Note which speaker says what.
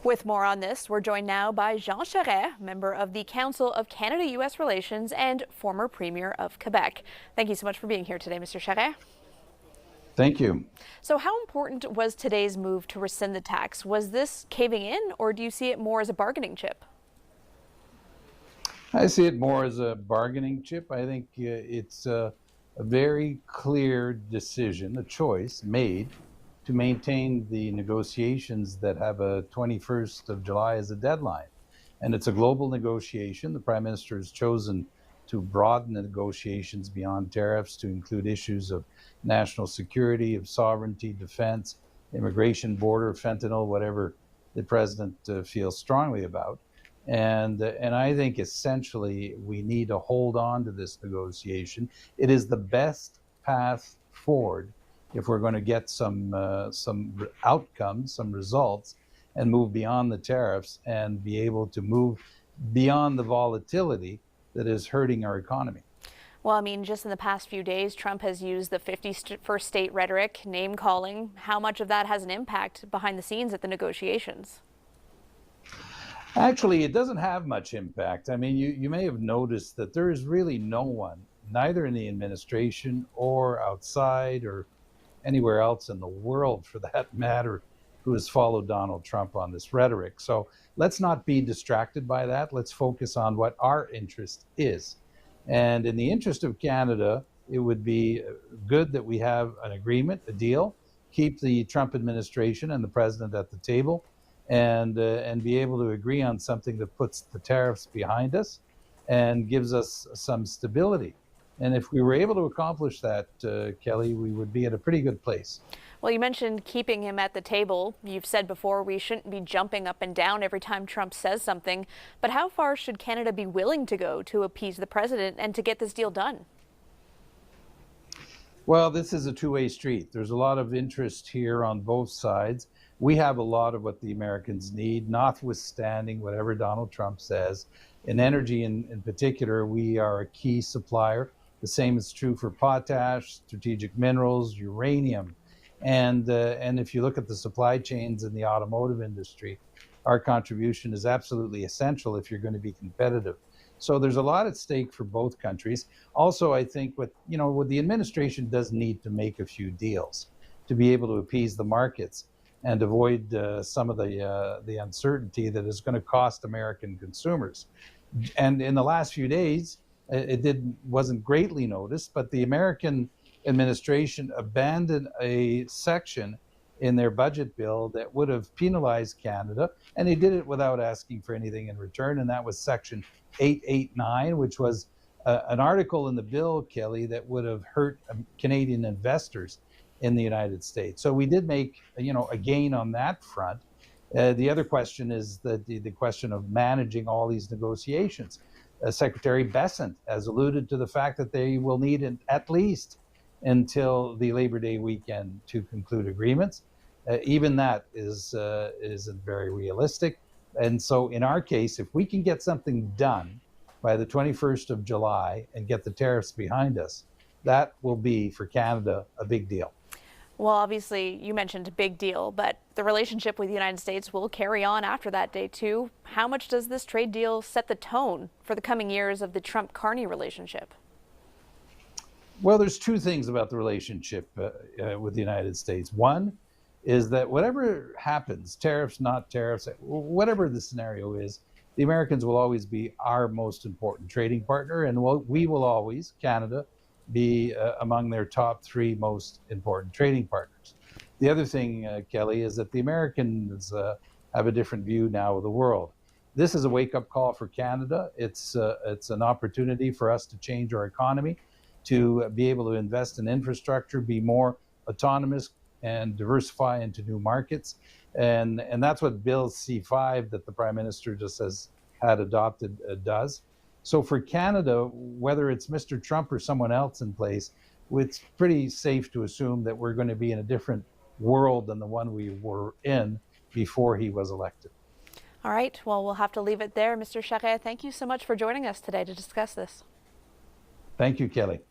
Speaker 1: With more on this, we're joined now by Jean Charest, member of the Council of Canada-U.S. Relations and former Premier of Quebec. Thank you so much for being here today, Mr. Charest.
Speaker 2: Thank you.
Speaker 1: So how important was today's move to rescind the tax? Was this caving in, or do you see it more as a bargaining chip?
Speaker 2: I see it more as a bargaining chip. I think it's a very clear decision, a choice made to maintain the negotiations that have a 21st of July as a deadline. And it's a global negotiation. The Prime Minister has chosen to broaden the negotiations beyond tariffs to include issues of national security, of sovereignty, defense, immigration, border, fentanyl, whatever the President feels strongly about. And I think essentially we need to hold on to this negotiation. It is the best path forward if we're going to get some outcomes, some results, and move beyond the tariffs and be able to move beyond the volatility that is hurting our economy.
Speaker 1: Well, I mean, just in the past few days, Trump has used the 51st state rhetoric, name calling. How much of that has an impact behind the scenes at the negotiations?
Speaker 2: Actually, it doesn't have much impact. I mean, you may have noticed that there is really no one, neither in the administration or outside or anywhere else in the world for that matter, who has followed Donald Trump on this rhetoric. So let's not be distracted by that. Let's focus on what our interest is. And in the interest of Canada, it would be good that we have an agreement, a deal, keep the Trump administration and the president at the table, and be able to agree on something that puts the tariffs behind us and gives us some stability. And if we were able to accomplish that, Kelly, we would be at a pretty good place.
Speaker 1: Well, you mentioned keeping him at the table. You've said before we shouldn't be jumping up and down every time Trump says something. But how far should Canada be willing to go to appease the president and to get this deal done?
Speaker 2: Well, this is a two-way street. There's a lot of interest here on both sides. We have a lot of what the Americans need, notwithstanding whatever Donald Trump says. In energy in particular, we are a key supplier. The same is true for potash, strategic minerals, uranium. And if you look at the supply chains in the automotive industry, our contribution is absolutely essential if you're going to be competitive. So there's a lot at stake for both countries. Also, I think what the administration does need to make a few deals to be able to appease the markets and avoid some of the uncertainty that is going to cost American consumers. And in the last few days, wasn't greatly noticed, but the American administration abandoned a section in their budget bill that would have penalized Canada, and they did it without asking for anything in return, and that was Section 889, which was an article in the bill, Kelly, that would have hurt Canadian investors in the United States. So we did make a gain on that front. The other question is the question of managing all these negotiations. Secretary Bessent has alluded to the fact that they will need at least until the Labor Day weekend to conclude agreements. Even that isn't very realistic. And so in our case, if we can get something done by the 21st of July and get the tariffs behind us, that will be for Canada a big deal.
Speaker 1: Well, obviously, you mentioned a big deal, but the relationship with the United States will carry on after that day, too. How much does this trade deal set the tone for the coming years of the Trump-Carney relationship?
Speaker 2: Well, there's two things about the relationship with the United States. One is that whatever happens, tariffs, not tariffs, whatever the scenario is, the Americans will always be our most important trading partner, and we will always, Canada, be among their top three most important trading partners. The other thing, Kelly, is that the Americans have a different view now of the world. This is a wake-up call for Canada. It's an opportunity for us to change our economy, to be able to invest in infrastructure, be more autonomous and diversify into new markets. And that's what Bill C-5 that the Prime Minister just had adopted does. So for Canada, whether it's Mr. Trump or someone else in place, it's pretty safe to assume that we're going to be in a different world than the one we were in before he was elected.
Speaker 1: All right. Well, we'll have to leave it there. Mr. Charest, thank you so much for joining us today to discuss this.
Speaker 2: Thank you, Kelly.